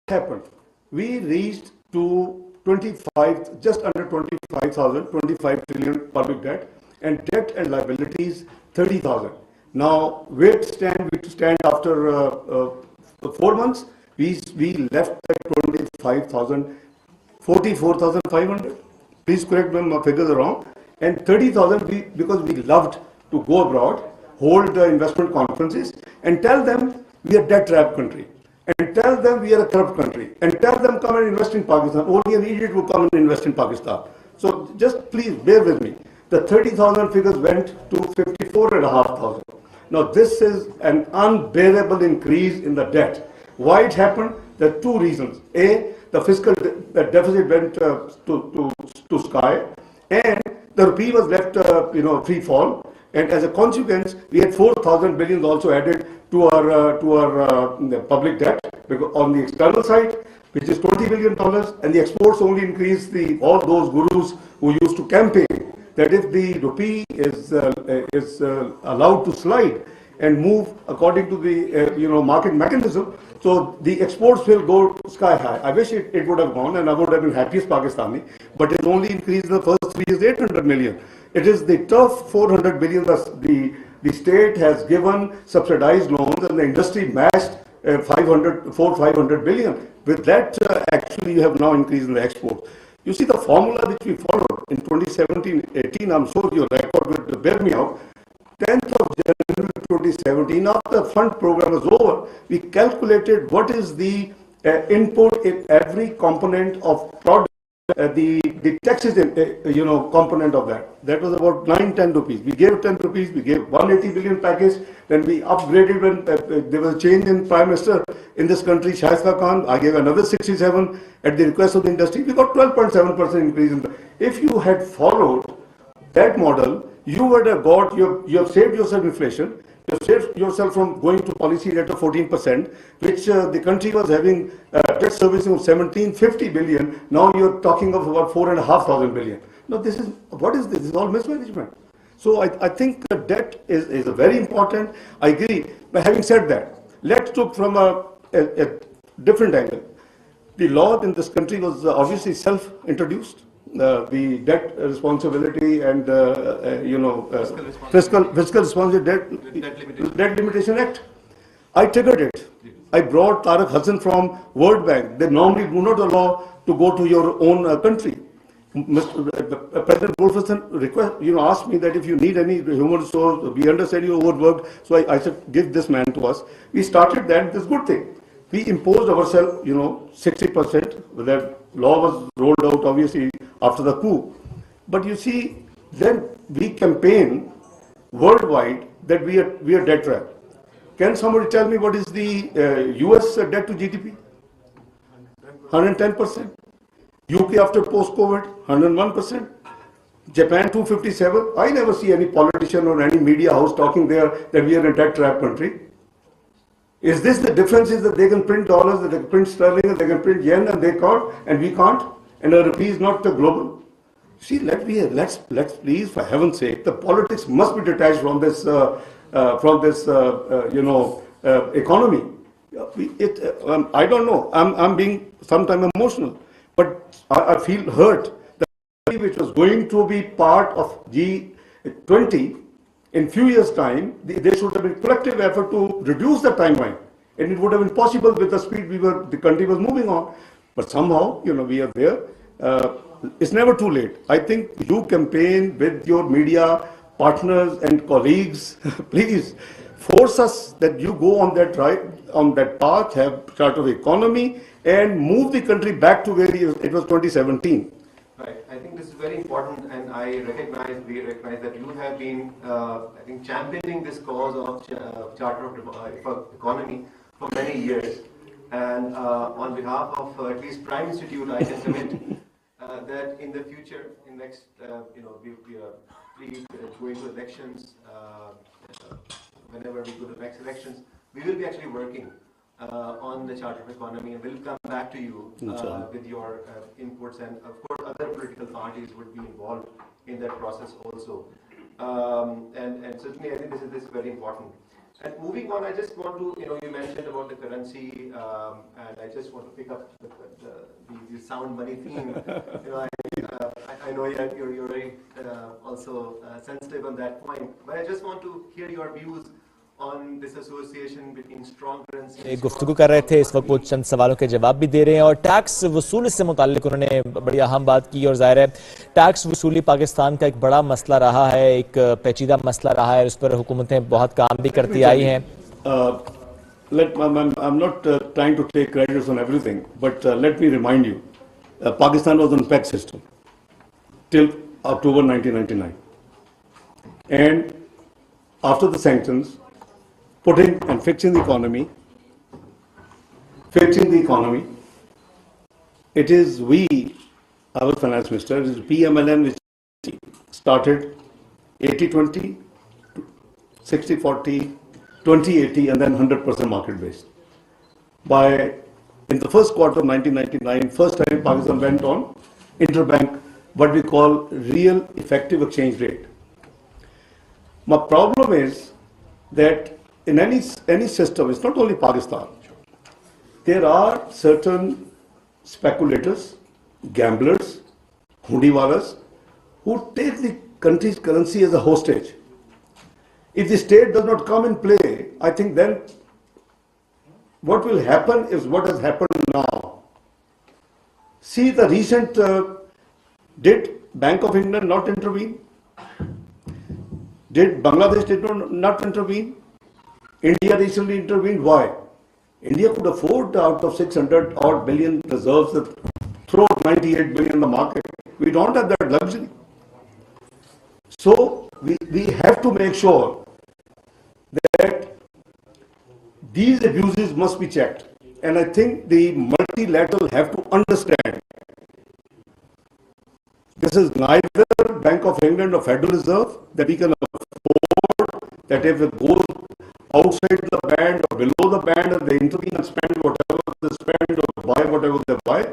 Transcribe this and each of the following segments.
happened? We reached to 25, just under 25 trillion public debt, and debt and liabilities 30,000. Now, where we stand after 4 months? We left at 25,000, 44,500. Please correct me if my figures are wrong. And 30,000 because we loved to go abroad, hold investment conferences, and tell them we are debt trap country, and tell them we are a corrupt country, and tell them come and invest in Pakistan. Only an idiot will come and invest in Pakistan. So just please bear with me. The 30,000 figures went to 54,500. Now this is an unbearable increase in the debt. Why it happened? There are two reasons. A, the fiscal deficit went to sky, and the rupee was left free fall, and as a consequence we had 4,000 billions also added to our public debt on the external side, which is $20 billion, and the exports only increased. All those gurus who used to campaign that if the rupee is allowed to slide and move according to the market mechanism, so the exports will go sky high. I wish it would have gone, and I would have been happiest Pakistani, but it only increased in the first 3 years 800 million. It is the tough 400 billion the state has given subsidized loans, and the industry matched 500 billion. With that, actually you have now increased in the exports. You see the formula which we followed in 2017-18, I'm sure your record will bear me out. 10th of January 2017, after the fund program was over, we calculated what is the input in every component of product, the taxes component of that. That was about 9-10 rupees. We gave 10 rupees, we gave 180 billion package, then we upgraded when there was a change in Prime Minister in this country, Shaista Khan. I gave another 67 at the request of the industry. We got 12.7% increase in if you had followed that model, you would have got, you have saved yourself inflation, you have saved yourself from going to policy rate of 14%, which the country was having debt servicing of 1750 billion. Now you're talking of about 4,500 billion. Now what is this? This is all mismanagement. So I think debt is a very important. I agree. But having said that, let's look from a different angle. The law in this country was obviously self-introduced. The debt responsibility and fiscal responsibility debt limitation act. I triggered it. I brought Tariq Hassan from World Bank. They normally do not allow to go to your own country. President Wolfson asked me that if you need any human resource, we understand you overworked. So I said, give this man to us. We started that. This good thing. We imposed ourselves, 60%. That law was rolled out obviously after the coup. But you see, then we campaign worldwide that we are debt trap. Can somebody tell me what is the US debt to GDP? 110%. UK after post-COVID, 101%. Japan 257. I never see any politician or any media house talking there that we are a debt trap country. Is this the difference? Is that they can print dollars, they can print sterling, they can print yen, and they can't, and we can't, and the rupee is not global. See, let's please, for heaven's sake, the politics must be detached from this economy. I don't know. I'm being sometimes emotional, but I feel hurt that which was going to be part of G20 in few years' time, there should have been collective effort to reduce the timeline, and it would have been possible with the speed the country was moving on. But somehow, we are there. It's never too late. I think you campaign with your media partners and colleagues. Please force us that you go on that path, have chart of economy, and move the country back to where it was 2017. Right. I think this is very important, and we recognize that you have been, championing this cause of Charter of Economy for many years. And on behalf of at least Prime Institute, I can commit that in the future, in next, we are pleased going to elections. Whenever we go to next elections, we will be actually working on the Charter of Economy, and we'll come back to you with your inputs, and of course other political parties would be involved in that process also. And certainly I think this is very important. And moving on, I just want to, you mentioned about the currency, and I just want to pick up the sound money theme. I know you're very also sensitive on that point, but I just want to hear your views on this association between strong currency. एक गुफ्तगू कर रहे थे, इस वक्त वो चंद सवालों के जवाब भी दे रहे हैं और टैक्स वसूली से मुताल्लिक उन्होंने बड़ी अहम बात की और जाहिर है टैक्स वसूली पाकिस्तान का एक बड़ा मसला रहा है, एक पेचीदा मसला रहा है, उस पर हुकूमतें बहुत काम भी करती आई हैं. I'm not trying to take credits on everything, but let me remind you, Pakistan was on PEG system till October 1999, and after the sanctions, putting and fixing the economy, it is our finance minister, it is PMLN which started 80-20, 60-40, 20-80 and then 100% market based. In the first quarter of 1999, first time Pakistan went on interbank, what we call real effective exchange rate. My problem is that in any system, it's not only Pakistan, there are certain speculators, gamblers, hundiwalas, who take the country's currency as a hostage. If the state does not come in play, I think then what will happen is what has happened now. See the recent, did Bank of England not intervene? Did Bangladesh not intervene? India recently intervened. Why? India could afford out of 600 odd billion reserves that throw 98 billion in the market. We don't have that luxury. So we have to make sure that these abuses must be checked. And I think the multilateral have to understand this is neither Bank of England or Federal Reserve that we can afford that if it goes outside the band or below the band and they intervene and spend whatever they spend or buy whatever they buy,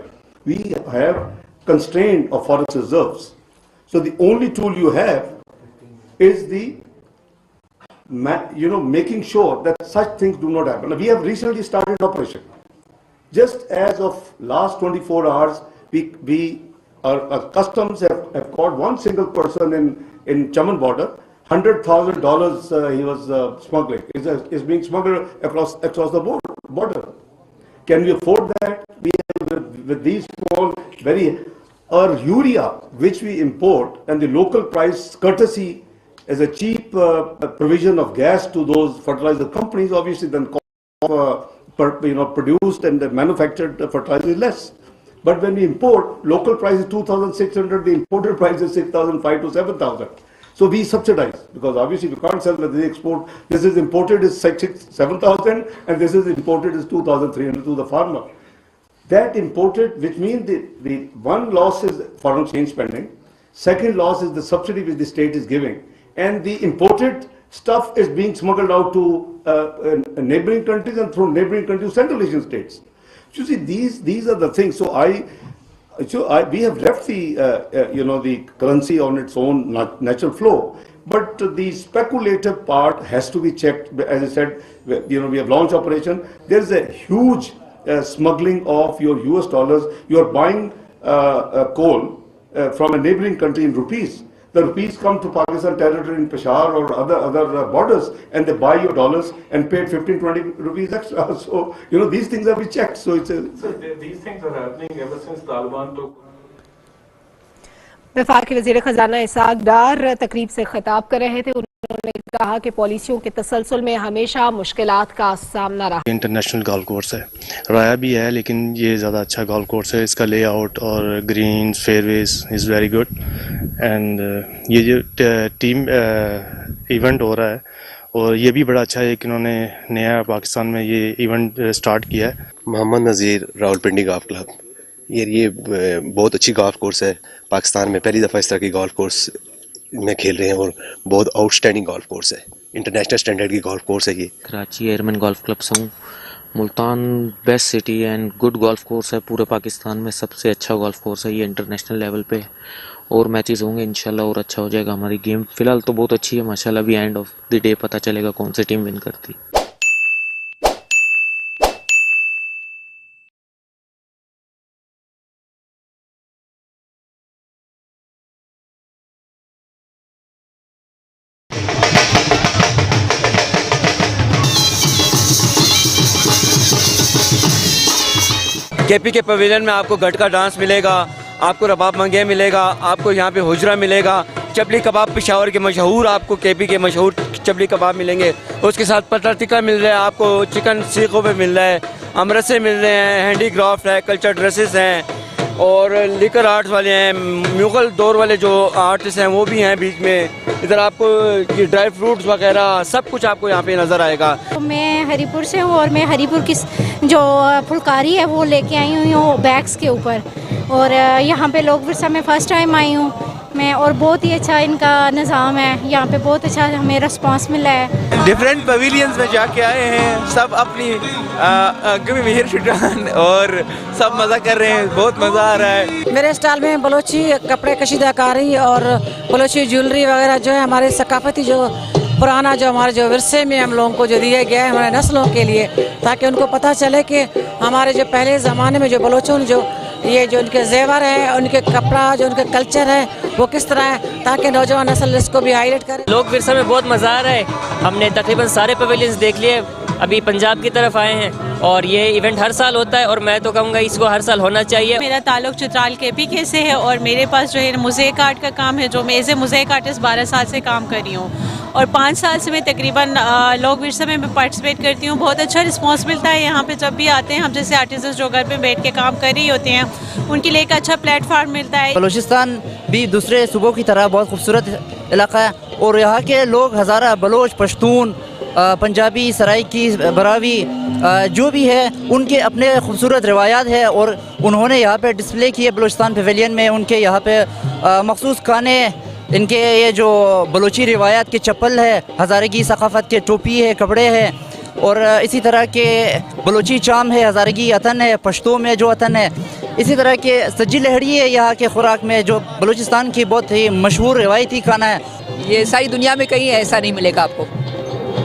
we have constraint of forex reserves. So the only tool you have is the making sure that such things do not happen. We have recently started operation. Just as of last 24 hours, our customs have caught one single person in Chaman border. $100,000 he was smuggling. Is being smuggled across the border. Can we afford that? We have with these small, our urea which we import and the local price courtesy as a cheap provision of gas to those fertilizer companies, obviously then produced and manufactured fertilizer is less. But when we import, local price is 2,600, the imported price is 6,500 to 7,000. So we subsidize because obviously we can't sell the export. This is imported is 7,000 and this is imported is 2,300 to the farmer. That imported, which means the one loss is foreign exchange spending, second loss is the subsidy which the state is giving, and the imported stuff is being smuggled out to neighboring countries and through neighboring countries to Central Asian states. You see, these are the things. So we have left the currency on its own natural flow, but the speculative part has to be checked. As I said, we have launched operation. There is a huge smuggling of your US dollars. You are buying coal from a neighboring country in rupees. The rupees come to Pakistan territory in Peshawar or other borders, and they buy your dollars and pay 15-20 rupees extra. So these things have been checked. So these things are happening ever since Taliban took. वफाकी वजीर खजाना Isaac डार तकरीब से खिताब कर रहे थे. उन्होंने कहा कि पॉलिसियों के तसलसल में हमेशा मुश्किलात का सामना रहा. इंटरनेशनल गोल्फ कोर्स है, राया भी है, लेकिन ये ज़्यादा अच्छा गोल्फ कोर्स है. इसका लेआउट और green fairways is very good. And ये जो टीम इवेंट हो रहा है और ये भी बड़ा अच्छा है कि इन्होंने नया पाकिस्तान में ये इवेंट स्टार्ट किया है. मोहम्मद नज़ीर, रावलपिंडी गोल्फ क्लब. ये बहुत अच्छी गोल्फ कोर्स है. पाकिस्तान में पहली दफ़ा इस तरह की गोल्फ कोर्स में खेल रहे हैं और बहुत आउटस्टैंडिंग गोल्फ कोर्स है. इंटरनेशनल स्टैंडर्ड की गोल्फ कोर्स है ये. कराची एयरमैन गोल्फ क्लब से हूँ Multan best city and good golf course है, पूरे पाकिस्तान में सबसे अच्छा गोल्फ कोर्स है ये, इंटरनेशनल लेवल पे। और मैचेस होंगे इंशाल्लाह और अच्छा हो जाएगा हमारी गेम। फ़िलहाल तो बहुत अच्छी है माशाल्लाह, अभी एंड ऑफ द डे पता चलेगा कौन सी टीम विन करती। केपी के पवेलियन में आपको गट का डांस मिलेगा, आपको रबाब मंगे मिलेगा, आपको यहाँ पे हुजरा मिलेगा, चपली कबाब पेशावर के मशहूर, आपको केपी के मशहूर चपली कबाब मिलेंगे। उसके साथ पटर टिक्का मिल रहा है, आपको चिकन सीखों पे मिल रहा है, अमरसे मिल रहे हैं, हैंडीक्राफ्ट है, कल्चर ड्रेसेस हैं और लिकर आर्ट्स वाले हैं, मुगल दौर वाले जो आर्टिस्ट हैं वो भी हैं बीच में। इधर आपको ये ड्राई फ्रूट्स वगैरह सब कुछ आपको यहाँ पे नज़र आएगा। मैं हरीपुर से हूँ और मैं हरीपुर की जो फुलकारी है वो लेके आई हुई हूँ बैग्स के ऊपर, और यहाँ पे लोग विरसा में फ़र्स्ट टाइम आई हूँ मैं, और बहुत ही अच्छा इनका निज़ाम है यहाँ पे, बहुत अच्छा हमें रिस्पांस मिला है। डिफरेंट पवेलियंस में जाके आए हैं, सब अपनी और सब मज़ा कर रहे हैं, बहुत मज़ा आ रहा है। मेरे स्टाइल में बलोची कपड़े कशीदाकारी और बलोची ज्वेलरी वगैरह जो है हमारे सकाफती जो पुराना जो हमारे जो विरसे में हम लोगों को जो दिया गया है हमारे नस्लों के लिए, ताकि उनको पता चले कि हमारे जो पहले ज़माने में जो बलोचों ने जो ये जो उनके जेवर है, उनके कपड़ा जो उनका कल्चर है वो किस तरह है, ताकि नौजवान नस्ल इसको भी हाईलाइट करे। लोग विरसा में बहुत मज़ा आ रहा है, हमने तकरीबन सारे पवेलियंस देख लिए, अभी पंजाब की तरफ आए हैं और ये इवेंट हर साल होता है और मैं तो कहूँगा इसको हर साल होना चाहिए। मेरा ताल्लुक चित्राल केपी के से है और मेरे पास जो है मोज़ेक आर्ट का काम है, जो मैं एज ए मोज़ेक आर्टिस्ट 12 साल से काम कर रही हूँ और 5 साल से मैं तकरीबन लोग विरसा में पार्टिसिपेट करती हूँ। बहुत अच्छा रिस्पांस मिलता है यहाँ पे, जब भी आते हैं हम जैसे आर्टिस्ट जो घर पे बैठ के काम कर रही होते हैं उनके लिए एक अच्छा प्लेटफार्म मिलता है। बलूचिस्तान भी दूसरे सूबों की तरह बहुत खूबसूरत इलाका है और यहाँ के लोग हज़ारा बलोच, पश्तून, पंजाबी, सराइकी, बरावी जो भी है उनके अपने खूबसूरत रिवायात है और उन्होंने यहाँ पे डिस्प्ले किए बलूचिस्तान पवेलियन में। उनके यहाँ पे मखसूस खाने, इनके ये जो बलोची रिवायात के चप्पल है, हज़ारगी सकाफ़त के टोपी है, कपड़े हैं और इसी तरह के बलोची चाम है, हज़ारगी अतन है, पश्तो में जो अतन है, इसी तरह के सज्जी लहड़ी है यहाँ के खुराक में जो बलूचिस्तान की बहुत ही मशहूर रिवायती खाना है। ये सारी दुनिया में कहीं ऐसा नहीं मिलेगा आपको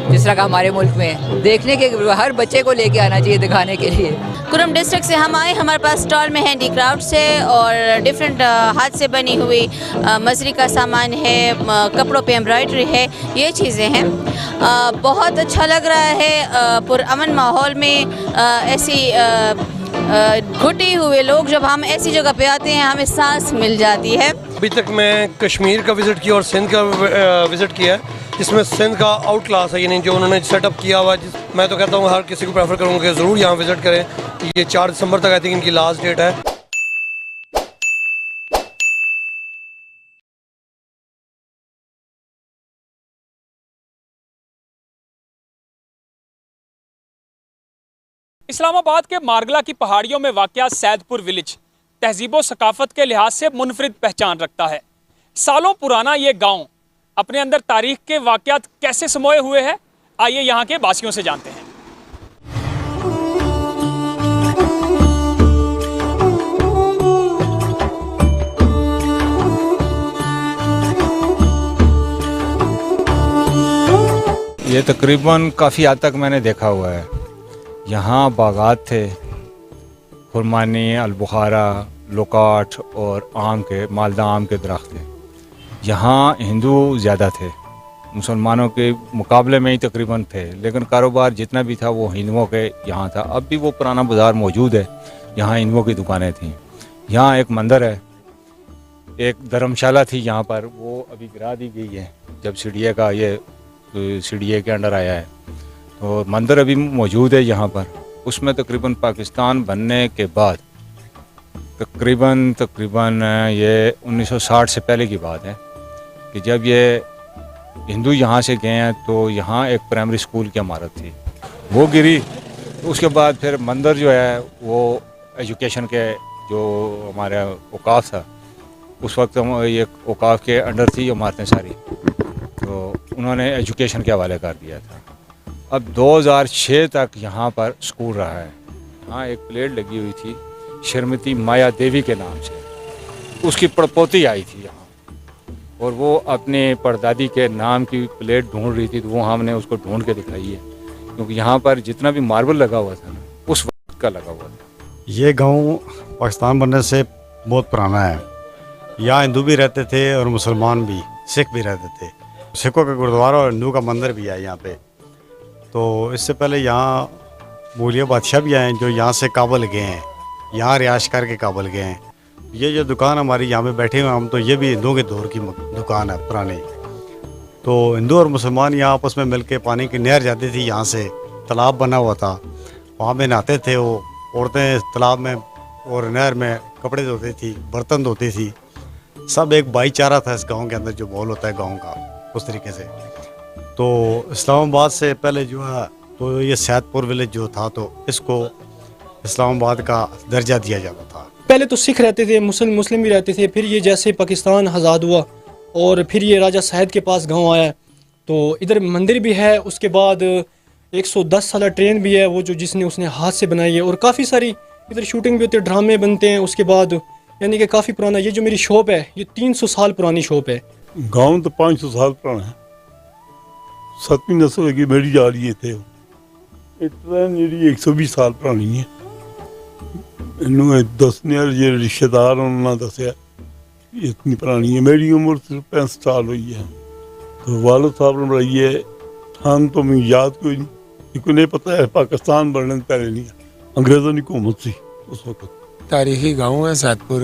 जिस तरह का हमारे मुल्क में। देखने के हर बच्चे को लेके आना चाहिए दिखाने के लिए। कुरम डिस्ट्रिक्ट से हम आए, हमारे पास स्टॉल में हैंडीक्राफ्ट है और डिफरेंट हाथ से बनी हुई मजरी का सामान है, कपड़ों पे एम्ब्रॉयडरी है, ये चीज़ें हैं। बहुत अच्छा लग रहा है पुरअमन माहौल में। ऐसी घुटे हुए लोग जब हम ऐसी जगह पे आते हैं हमें सांस मिल जाती है। अभी तक मैं कश्मीर का विज़िट किया और सिंध का विज़िट किया है, जिसमें सिंध का आउट क्लास है, यानी जो उन्होंने सेटअप किया हुआ है। मैं तो कहता हूँ हर किसी को प्रेफर करूँगा कि ज़रूर यहाँ विज़िट करें। ये 4 दिसंबर तक आई थिंक इनकी लास्ट डेट है। इस्लामाबाद के मारगला की पहाड़ियों में वाक़या सैदपुर विलेज तहजीब सकाफ़त के लिहाज से मुनफरिद पहचान रखता है। सालों पुराना ये गांव अपने अंदर तारीख के वाक़यात कैसे समोए हुए हैं, आइए यहाँ के वासियों से जानते हैं। ये तकरीबन काफ़ी हद तक मैंने देखा हुआ है। यहाँ बागात थे, खुरमानी, अलबुखारा, लोकाट और आम के, मालदा आम के दरख्त थे। यहाँ हिंदू ज़्यादा थे, मुसलमानों के मुकाबले में ही तकरीबन थे, लेकिन कारोबार जितना भी था वो हिंदुओं के यहाँ था। अब भी वो पुराना बाज़ार मौजूद है, यहाँ हिंदुओं की दुकानें थीं। यहाँ एक मंदिर है, एक धर्मशाला थी यहाँ पर, वो अभी गिरा दी गई है जब सीडीए का ये सीडीए के अंडर आया है। तो मंदिर अभी मौजूद है यहाँ पर। उसमें तकरीबन पाकिस्तान बनने के बाद तकरीबन ये 1960 से पहले की बात है कि जब ये हिंदू यहाँ से गए हैं तो यहाँ एक प्राइमरी स्कूल की इमारत थी, वो गिरी। तो उसके बाद फिर मंदिर जो है वो एजुकेशन के जो हमारे औकाफ था, उस वक्त ये औकाफ के अंडर थी इमारतें सारी, तो उन्होंने एजुकेशन के हवाले कर दिया था। अब 2006 तक यहाँ पर स्कूल रहा है। यहाँ एक प्लेट लगी हुई थी श्रीमती माया देवी के नाम से, उसकी पड़पोती आई थी यहाँ और वो अपने परदादी के नाम की प्लेट ढूंढ रही थी, तो वो हमने उसको ढूंढ के दिखाई है, क्योंकि यहाँ पर जितना भी मार्बल लगा हुआ था ना उस वक्त का लगा हुआ था। ये गांव पाकिस्तान बनने से बहुत पुराना है। यहाँ हिंदू भी रहते थे और मुसलमान भी, सिख भी रहते थे। सिखों का गुरुद्वारा और हिंदू का मंदिर भी है यहाँ पे। तो इससे पहले यहाँ मुगलिया बादशाह भी आए जो यहाँ से काबुल गए हैं, यहाँ रिहाइश करके काबुल गए हैं। ये जो दुकान हमारी यहाँ पे बैठे हुए हम, तो ये भी हिंदुओं के दौर की दुकान है पुरानी। तो हिंदू और मुसलमान यहाँ आपस में मिलके पानी की नहर जाती थी, यहाँ से तालाब बना हुआ था, वहाँ पे नहाते थे। वो औरतें तालाब में और नहर में कपड़े धोती थी, बर्तन धोती थी। सब एक भाईचारा था इस गांव के अंदर, जो माहौल होता है गांव का उस तरीके से। तो इस्लामाबाद से पहले जो है तो ये सैदपुर विलेज जो था, तो इसको इस्लामाबाद का दर्जा दिया जाता था। पहले तो सिख रहते थे, मुस्लिम भी रहते थे। फिर ये जैसे पाकिस्तान आज़ाद हुआ और फिर ये राजा साहिद के पास गांव आया, तो इधर मंदिर भी है। उसके बाद 110 साल ट्रेन भी है, वो जो जिसने उसने हाथ से बनाई है। और काफ़ी सारी इधर शूटिंग भी होती है, ड्रामे बनते हैं। उसके बाद यानी कि काफ़ी पुराना ये जो मेरी शॉप है, ये 300 साल पुरानी शॉप है। गाँव तो 500 साल पुराना है। 7वीं नस्ल की मेरी जा रही थे। ट्रेन जी 120 साल पुरानी है। इन्होंने दसने जो रिश्तेदार उन्होंने दसिया इतनी पुरानी है। मेरी उम्र सिर्फ 65 साल हुई है। तो वालिद साहब ने बनाई है। ठान तो मैं याद कोई नहीं, क्योंकि नहीं पता है पाकिस्तान बनने से पहले नहीं, अंग्रेज़ों की हुकूमत थी उस वक्त। तारीखी गांव है सैदपुर।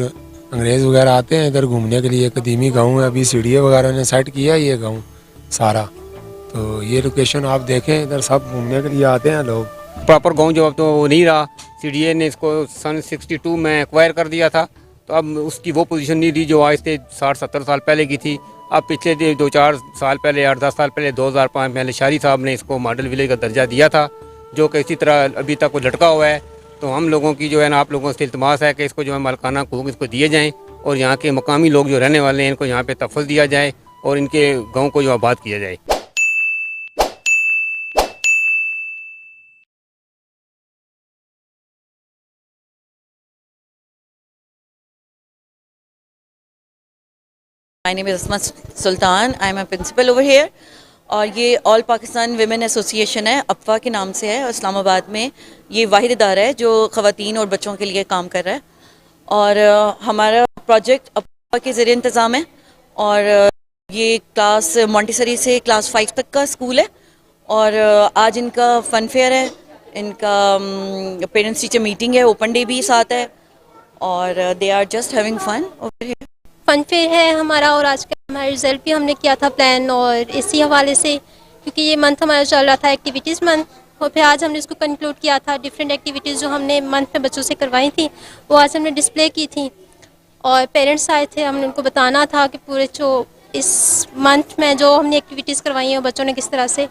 अंग्रेज़ वगैरह आते हैं इधर घूमने के लिए। कदीमी गांव है, अभी सीढ़ियाँ वगैरह ने सेट किया ये गांव सारा। तो ये लोकेशन आप देखें, इधर सब घूमने के लिए आते हैं लोग। प्रॉपर गांव जो अब तो वो नहीं रहा, सीडीए ने इसको सन 62 में एक्वायर कर दिया था, तो अब उसकी वो पोजीशन नहीं रही जो आज से 60-70 साल पहले की थी। अब पिछले 2-4 साल पहले, 8-10 साल पहले, 2005 में शारी साहब ने इसको मॉडल विलेज का दर्जा दिया था, जो कि इसी तरह अभी तक वो लटका हुआ है। तो हम लोगों की जो है ना, आप लोगों से इल्तमास है कि इसको जो है मालकाना हकूक़ इसको दिए जाएँ और यहाँ के मकामी लोग जो रहने वाले हैं इनको यहाँ पे तफल दिया जाए और इनके गाँव को जो आबाद किया जाए। My name is Asma Sultan. I am a principal over here. और ये ऑल पाकिस्तान विमेन एसोसिएशन है, अफ़वा के नाम से है, और इस्लामाबाद में ये वाहिद इदारा है जो ख़वातीन और बच्चों के लिए काम कर रहा है। और हमारा प्रोजेक्ट अफ़वा के ज़रिए इंतज़ाम है। और ये क्लास मॉन्टेसरी से क्लास 5 तक का स्कूल है। और आज इनका फ़न फेयर है, इनका पेरेंट्स टीचर मीटिंग है, ओपन डे भी साथ है, और they are just having fun over here. Fun fair है हमारा, और आज का हमारा रिज़ल्ट भी हमने किया था प्लान, और इसी हवाले से क्योंकि ये मंथ हमारा चल रहा था एक्टिविटीज़ मंथ, और फिर आज हमने इसको कंक्लूड किया था। डिफरेंट एक्टिविटीज़ जो हमने मंथ में बच्चों से करवाई थी वो आज हमने डिस्प्ले की थी, और पेरेंट्स आए थे, हमने उनको बताना था कि पूरे जो इस मंथ में जो हमने एक्टिविटीज़ करवाई हैं बच्चों ने किस तरह से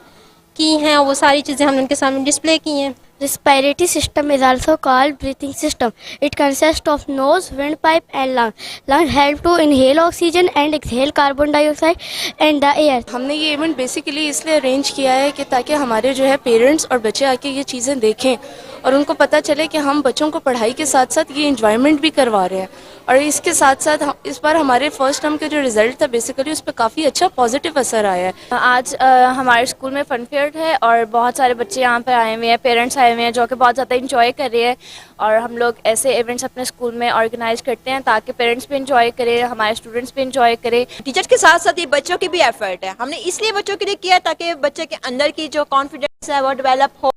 की हैं, वो सारी चीज़ें हमने उनके सामने डिस्प्ले की हैं। Respiratory system is also called breathing system. It consists of nose, windpipe and lung. Lung help to inhale oxygen and exhale carbon dioxide and the air. हमने ये इवेंट बेसिकली इसलिए अरेंज किया है कि ताकि हमारे जो है पेरेंट्स और बच्चे आके ये चीज़ें देखें और उनको पता चले कि हम बच्चों को पढ़ाई के साथ साथ ये एंजॉयमेंट भी करवा रहे हैं। और इसके साथ साथ इस बार हमारे फर्स्ट टर्म के जो रिज़ल्ट था बेसिकली उस पर काफ़ी अच्छा पॉजिटिव असर आया है। आज हमारे स्कूल में फन फेयर है और बहुत सारे बच्चे यहाँ पर आए हुए हैं, पेरेंट्स आए हुए हैं जो कि बहुत ज़्यादा इंजॉय कर रहे हैं। और हम लोग ऐसे इवेंट्स अपने स्कूल में ऑर्गेनाइज करते हैं ताकि पेरेंट्स भी इंजॉय करें, हमारे स्टूडेंट्स भी इंजॉय करें। टीचर्स के साथ साथ ये बच्चों की भी एफर्ट है। हमने इसलिए बच्चों के लिए किया ताकि बच्चे के अंदर की जो कॉन्फिडेंस है वो डेवलप हो,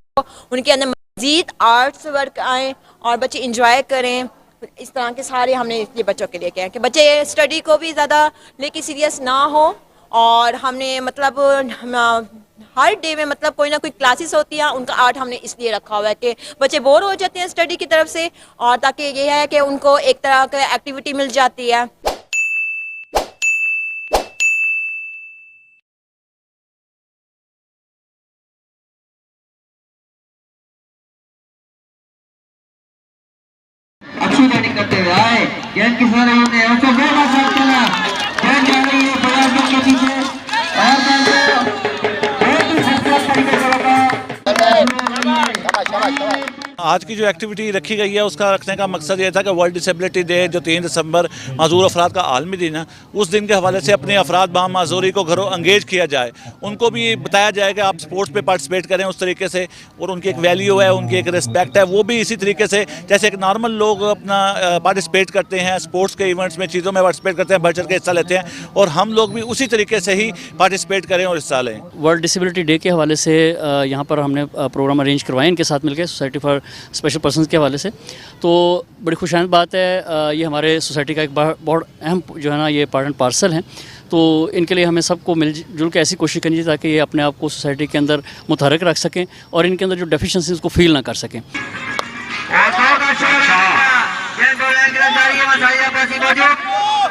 उनके अंदर मज़ीद आर्ट्स वर्क आए और बच्चे इंजॉय करें। इस तरह के सारे हमने इसलिए बच्चों के लिए किया कि बच्चे स्टडी को भी ज़्यादा लेके सीरियस ना हो। और हमने मतलब हर डे में मतलब कोई ना कोई क्लासेस होती है, उनका आर्ट हमने इसलिए रखा हुआ है कि बच्चे बोर हो जाते हैं स्टडी की तरफ से, और ताकि ये है कि उनको एक तरह का एक्टिविटी मिल जाती है। अच्छी बैटिंग करते हुए आए, गेंद किस तरह होते हैं, उसको बोला शॉट चला, गेंद जा रही है बड़ा के पीछे और बहुत ही खूबसूरत तरीके से लगा। आज की जो एक्टिविटी रखी गई है उसका रखने का मकसद ये था कि वर्ल्ड डिसेबिलिटी डे जो 3 दिसंबर माजूर अफराद का आलमी दिन है, उस दिन के हवाले से अपने अफराद बाहम माजूरी को घरों अंगेज किया जाए, उनको भी बताया जाए कि आप स्पोर्ट्स पे पार्टिसिपेट करें उस तरीके से, और उनकी एक वैल्यू है, उनकी एक रिस्पेक्ट है, वो भी इसी तरीके से जैसे एक नॉर्मल लोग अपना पार्टिसिपेट करते हैं स्पोर्ट्स के इवेंट्स में, चीज़ों में पार्टिसिपेट करते हैं, बढ़ चढ़ के हिस्सा लेते हैं, और हम लोग भी उसी तरीके से ही पार्टिसिपेट करें और हिस्सा लें। वर्ल्ड डिसेबिलिटी डे के हवाले से यहाँ पर हमने प्रोग्राम अरेंज करवाए इनके साथ मिलकर सोसाइटी फॉर स्पेशल पर्सनस के हवाले से। तो बड़ी खुशहाल बात है, ये हमारे सोसाइटी का एक बहुत अहम जो है ना ये पार्ट एंड पार्सल है। तो इनके लिए हमें सबको मिलजुल के ऐसी कोशिश करनी चाहिए ताकि ये अपने आप को सोसाइटी के अंदर मुतहरक रख सकें और इनके अंदर जो डेफिशिएंसी उसको फील ना कर सकें।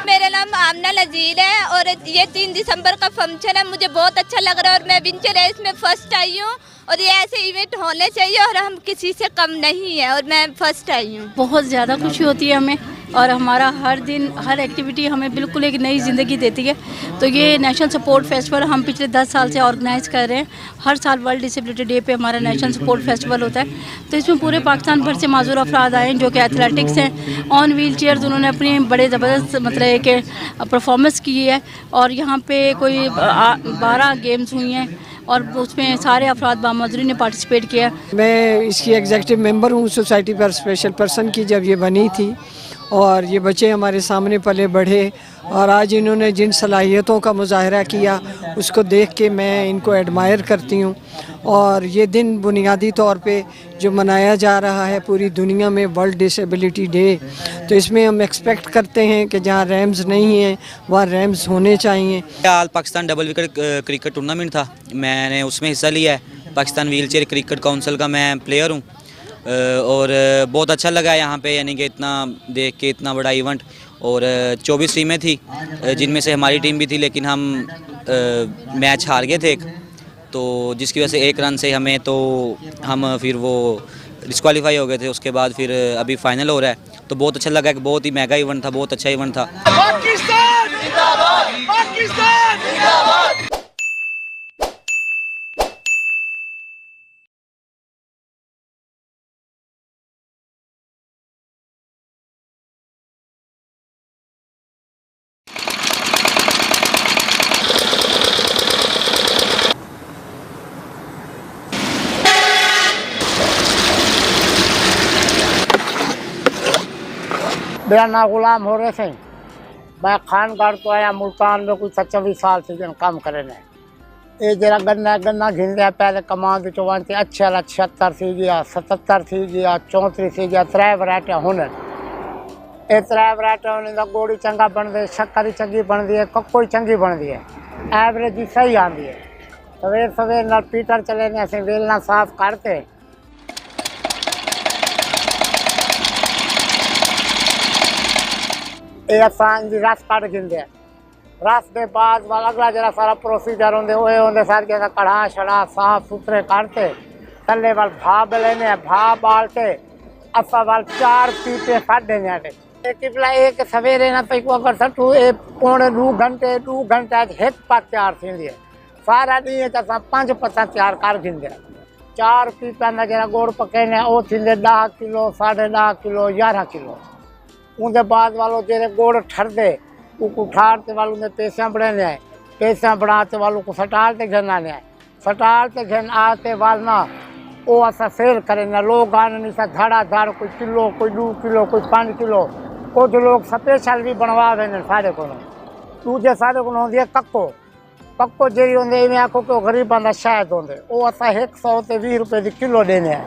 मेरा नाम आमना लजील है और ये 3 दिसंबर का फंक्शन है, मुझे बहुत अच्छा लग रहा है और मैं विंटर रेस में फर्स्ट आई हूँ और ये ऐसे इवेंट होने चाहिए और हम किसी से कम नहीं है और मैं फर्स्ट आई हूँ। बहुत ज़्यादा खुशी होती है हमें और हमारा हर दिन हर एक्टिविटी हमें बिल्कुल एक नई ज़िंदगी देती है। तो ये नेशनल सपोर्ट फेस्टिवल हम पिछले 10 साल से ऑर्गेनाइज़ कर रहे हैं। हर साल वर्ल्ड डिसेबिलिटी डे पे हमारा नेशनल सपोर्ट फेस्टिवल होता है। तो इसमें पूरे पाकिस्तान भर से माजूर अफराद आए हैं जो कि एथलेटिक्स हैं, ऑन व्हील चेयर्स, उन्होंने अपनी बड़े ज़बरदस्त मतलब एक परफॉर्मेंस की है और यहाँ पे कोई 12 गेम्स हुई हैं और उसमें सारे अफराद बामजूरी ने पार्टिसिपेट किया। मैं इसकी एग्जीक्यूटिव मेंबर हूँ सोसाइटी फॉर स्पेशल पर्सन की। जब ये बनी थी और ये बच्चे हमारे सामने पले बढ़े और आज इन्होंने जिन सलाहियतों का मुजाहरा किया उसको देख के मैं इनको एडमायर करती हूँ। और ये दिन बुनियादी तौर पे जो मनाया जा रहा है पूरी दुनिया में वर्ल्ड डिसेबिलिटी डे, तो इसमें हम एक्सपेक्ट करते हैं कि जहाँ रैम्स नहीं हैं वहाँ रैम्स होने चाहिए। All Pakistan double wicket cricket tournament था, मैंने उसमें हिस्सा लिया है। Pakistan wheel chair cricket council का मैं प्लेयर हूँ और बहुत अच्छा लगा यहाँ पे, यानी कि इतना देख के इतना बड़ा इवेंट। और 24 टीमें थी जिनमें से हमारी टीम भी थी, लेकिन हम मैच हार गए थे एक, तो जिसकी वजह से 1 रन से हमें तो हम फिर वो डिस्क्वालीफाई हो गए थे। उसके बाद फिर अभी फाइनल हो रहा है, तो बहुत अच्छा लगा कि बहुत ही मेगा इवेंट था, बहुत अच्छा इवेंट था। पाकिस्तान जिंदाबाद, पाकिस्तान जिंदाबाद। मेरा नाम गुलाम हो रहे थे, मैं खानगढ़ तो आया मुल्तान में कुछ 26 साल से जन काम करे ने। ये जरा गन्ना घिन लिया पहले कमान के चौवन से अच्छा 76 थी गया, 77 थी गया, 34 थी गया। 3 वैरायटियाँ होने, ये 3 वैरायटियाँ होने का गोड़ी चंगा बन दी, शक्कर चंगी बन दी है, कक्को चंगी बन दी है, एवरेज सही आती है। सवेर सवेर न पीटर चले ने असें वेलना साफ करते ये असान जी रस कट गिंदे, रस के बाद वाला अगला जरा सारा प्रोसीजर होंगे वो होंगे सारे जगह कढ़ा छड़ा साफ सुथरे करते थले वाल भाप लेने, भाप बाल के असा वाल 4 पीपे फट देने एक सवेरे ना तो अगर सठू पौने 2 घंटे 2 घंटे एक पत तैयार थी है। सारा डी 5 पत्ता तैयार कर गिंदे। 4 पीपा में जरा गोड़ पकेने वो थी 10 किलो 10.5 किलो 11 किलो। उनके बाद वालों जेरे गोड़ ठरदे उसको उठाते वालों ने पैसा बढ़ाने आए, पैसा बढ़ाते वालों को सटालते घर आने आए, सटालते घर आते वाल ना वो असा सेल करें ना। लोग आने नहीं सा धड़ा धड़, कोई किलो कोई 2 किलो कोई 5 किलो, कुछ लोग स्पेशल भी बनवा देने सारे को। दूजे सारे को होंगे कक्को जेरी होंगे इवें आखो कि गरीब बंदा शायद होंगे वो असा 120 रुपये की किलो देने आए।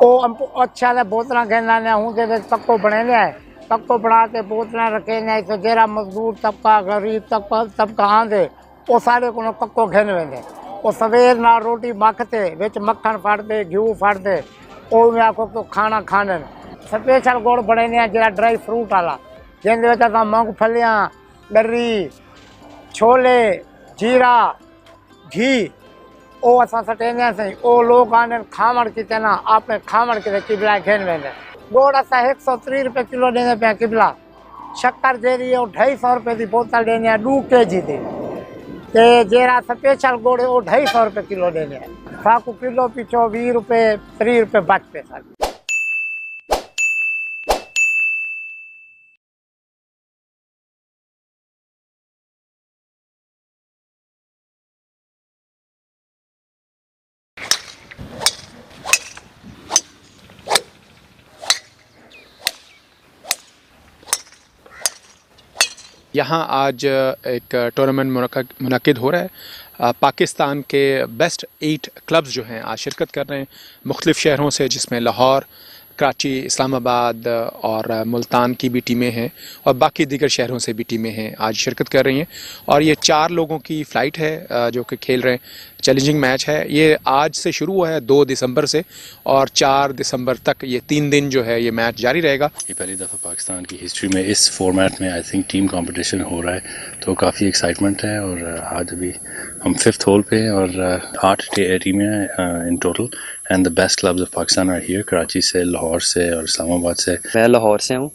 वो अच्छा ने बोतल कहना ने हूँ कक्को बनाने आए, कक्को बना के बोतल रखे ने। तो जरा मजदूर तबका गरीब तबका आंदे वो सारे को कक्को घेन वेंदे। वो सवेर ना रोटी मखते विच मक्खन फटते घी फटते वो में आखो तो खाना खाने। स्पेशल गुड़ बने जरा ड्राई फ्रूट वाला जिंद मूंगफलियाँ डरी छोले जीरा घी वो असा सटेने से वो लोग आने खावण किते ना आपने खावण किते किबला घेन वेंदे। गोड़ असा 130 रुपये किलो देने पे किबला। शक्कर जेरी 250 रुपये की बोतल देने 2 kg दी ते जेरा स्पेशल गोड़ वो 250 रुपये किलो देने। साकू किलो पिछो 20 रुपये 30 रुपये बच पे सारी। यहाँ आज एक टूर्नामेंट मुनक्किद हो रहा है। पाकिस्तान के बेस्ट 8 क्लब्स जो हैं आज शिरकत कर रहे हैं मुख्तलिफ़ शहरों से, जिसमें लाहौर, कराची, इस्लामाबाद और मुल्तान की भी टीमें हैं और बाकी दीगर शहरों से भी टीमें हैं आज शिरकत कर रही हैं। और ये 4 लोगों की फ़्लाइट है जो कि खेल रहे हैं। चैलेंजिंग मैच है। ये आज से शुरू हुआ है 2 दिसंबर से और 4 दिसंबर तक ये 3 दिन जो है ये मैच जारी रहेगा। ये पहली दफ़ा पाकिस्तान की हिस्ट्री में इस फॉर्मेट में आई थिंक टीम कंपटीशन हो रहा है, तो काफ़ी एक्साइटमेंट है। और आज अभी हम 5th होल पे हैं और 8 टीमें हैं in total and the best clubs of Pakistan are here, Karachi से, लाहौर से और इस्लामाबाद से। मैं लाहौर से हूँ।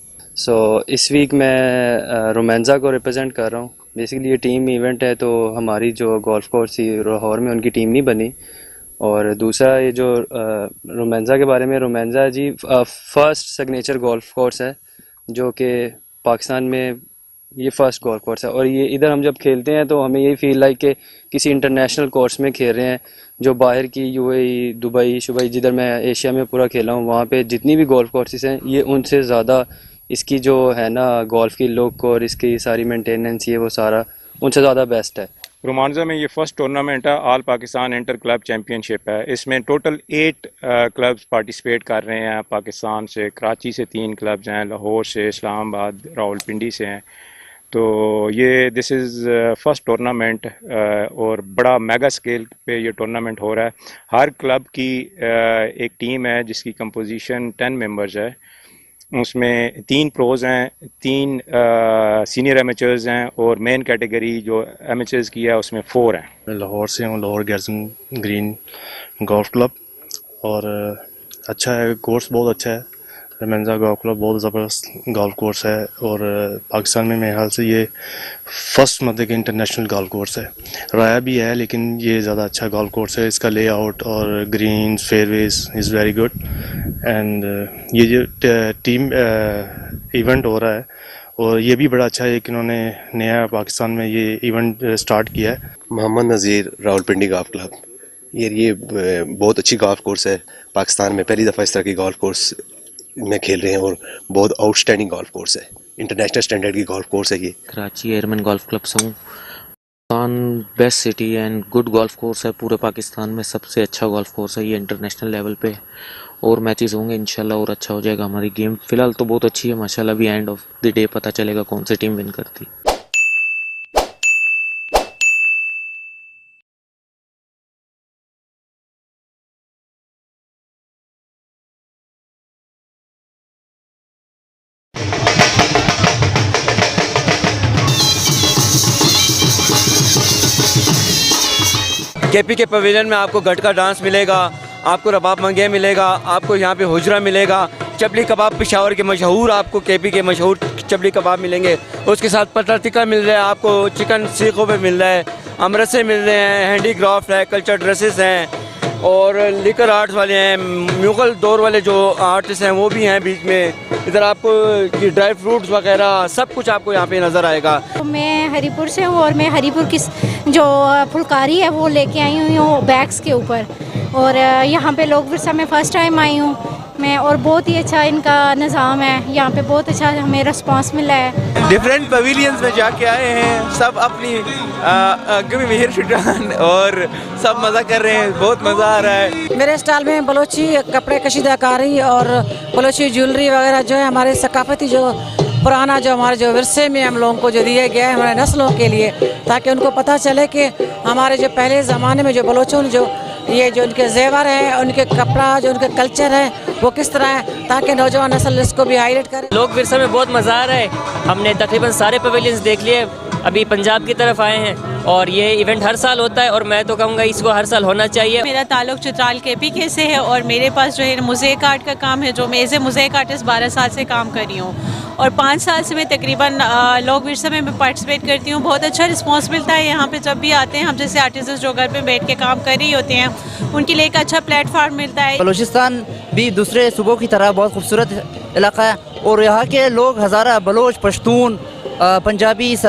इस वीक मैं रोमांजा को रिप्रेजेंट कर रहा हूँ। बेसिकली ये टीम इवेंट है, तो हमारी जो गोल्फ कोर्स थी लाहौर में उनकी टीम नहीं बनी। और दूसरा ये जो रोमांजा के बारे में, रोमांजा जी फर्स्ट सिग्नेचर गोल्फ कोर्स है जो कि पाकिस्तान में ये फर्स्ट गोल्फ कोर्स है। और ये इधर हम जब खेलते हैं तो हमें यही फील लाइक कि किसी इंटरनेशनल कोर्स में खेल रहे हैं। जो बाहर की यूएई, दुबई, शुबई, जिधर मैं एशिया में पूरा खेला हूँ, वहाँ पे जितनी भी गोल्फ कोर्सेस हैं ये उनसे ज़्यादा इसकी जो है ना गोल्फ की लुक और इसकी सारी मेंटेनेंस, ये वो सारा उनसे ज़्यादा बेस्ट है। रोमांजा में ये फर्स्ट टूर्नामेंट है, all Pakistan inter club championship है। इसमें टोटल 8 क्लब्स पार्टिसिपेट कर रहे हैं पाकिस्तान से। कराची से 3 क्लब्स हैं, लाहौर से, इस्लामाबाद, रावलपिंडी से हैं। तो ये दिस इज़ फर्स्ट टूर्नामेंट और बड़ा मेगा स्केल पे ये टूर्नामेंट हो रहा है। हर क्लब की एक टीम है जिसकी कंपोजिशन 10 मेंबर्स है। उसमें 3 प्रोज हैं, 3 सीनियर एमेचर्स हैं और मेन कैटेगरी जो एमेचर्स की है उसमें 4 हैं। मैं लाहौर से हूँ, Lahore garrison green golf club, और अच्छा है, कोर्स बहुत अच्छा है। रोमांजा गोल्फ क्लब बहुत ज़बरदस्त गोल्फ कोर्स है और पाकिस्तान में मेरे ख्याल से ये फर्स्ट मतलब कि इंटरनेशनल गोल्फ कोर्स है। राया भी है लेकिन ये ज़्यादा अच्छा गोल्फ कोर्स है। इसका लेआउट और greens, fairways is very good. And ये जो टीम इवेंट हो रहा है और ये भी बड़ा अच्छा है कि इन्होंने नया पाकिस्तान में ये इवेंट स्टार्ट किया है। मोहम्मद नज़ीर, रावलपिंडी गोल्फ क्लब। ये बहुत अच्छी गोल्फ कोर्स है। पाकिस्तान में पहली दफ़ा इस तरह की गोल्फ कोर्स में खेल रहे हैं और बहुत आउटस्टैंडिंग गोल्फ कोर्स है, इंटरनेशनल स्टैंडर्ड की गोल्फ कोर्स है ये। कराची एयरमैन गोल्फ क्लब से हूँ। Pakistan best city and good golf course है। पूरे पाकिस्तान में सबसे अच्छा गोल्फ कोर्स है ये इंटरनेशनल लेवल पे। और मैचेस होंगे इंशाल्लाह और अच्छा हो जाएगा हमारी गेम। फ़िलहाल तो बहुत अच्छी है माशाल्लाह। अभी एंड ऑफ द डे पता चलेगा कौन सी टीम विन करती। केपी के पवेलियन में आपको गट का डांस मिलेगा, आपको रबाब मंगे मिलेगा, आपको यहाँ पे हुजरा मिलेगा, चपली कबाब पेशावर के मशहूर, आपको केपी के मशहूर चपली कबाब मिलेंगे। उसके साथ पटर टिक्का मिल रहा है, आपको चिकन सीखों पे मिल रहा है, अमरसे मिल रहे हैं, हैंडीक्राफ्ट है, कल्चर ड्रेसेस हैं और लिकर आर्ट्स वाले हैं, मुगल दौर वाले जो आर्टिस्ट हैं वो भी हैं बीच में। इधर आपको ये ड्राई फ्रूट्स वगैरह सब कुछ आपको यहाँ पे नज़र आएगा। मैं हरीपुर से हूँ और मैं हरीपुर की जो फुलकारी है वो लेके आई हुई हूँ बैग्स के ऊपर। और यहाँ पे लोग विरसा में फ़र्स्ट टाइम आई हूँ मैं और बहुत ही अच्छा इनका निज़ाम है। यहाँ पे बहुत अच्छा हमें रिस्पांस मिला है। डिफरेंट पवेलियंस में जाके आए हैं, सब अपनी और सब मज़ा कर रहे हैं, बहुत मज़ा आ रहा है। मेरे स्टाइल में बलोची कपड़े कशीदाकारी और बलोची ज्वेलरी वगैरह जो है हमारे सकाफती जो पुराना जो हमारे जो विरसे में हम लोगों को जो दिया गया है हमारे नस्लों के लिए, ताकि उनको पता चले कि हमारे जो पहले ज़माने में जो बलोचों ने जो ये जो उनके जेवर हैं, उनके कपड़ा, जो उनके कल्चर है वो किस तरह है, ताकि नौजवान नस्ल इसको भी हाईलाइट करे। लोग विरसा में बहुत मज़ा आ रहा है। हमने तकरीबन सारे पवेलियंस देख लिए। अभी पंजाब की तरफ आए हैं और ये इवेंट हर साल होता है और मैं तो कहूँगा इसको हर साल होना चाहिए। मेरा ताल्लुक चित्राल केपी से है और मेरे पास जो है मोज़ेक आर्ट का काम है, जो मैं एज ए मोज़ेक आर्टिस्ट 12 साल से काम कर रही हूँ और 5 साल से मैं तकरीबन लोग विरसा में पार्टिसिपेट करती हूँ। बहुत अच्छा रिस्पॉन्स मिलता है यहाँ पे जब भी आते हैं। हम जैसे आर्टिस्ट जो घर पे बैठ के काम कर रही होते हैं उनके लिए एक अच्छा प्लेटफार्म मिलता है। बलूचिस्तान भी दूसरे सूबों की तरह बहुत खूबसूरत इलाका है और यहाँ के लोग हज़ारा बलोच, पश्तून, पंजाबी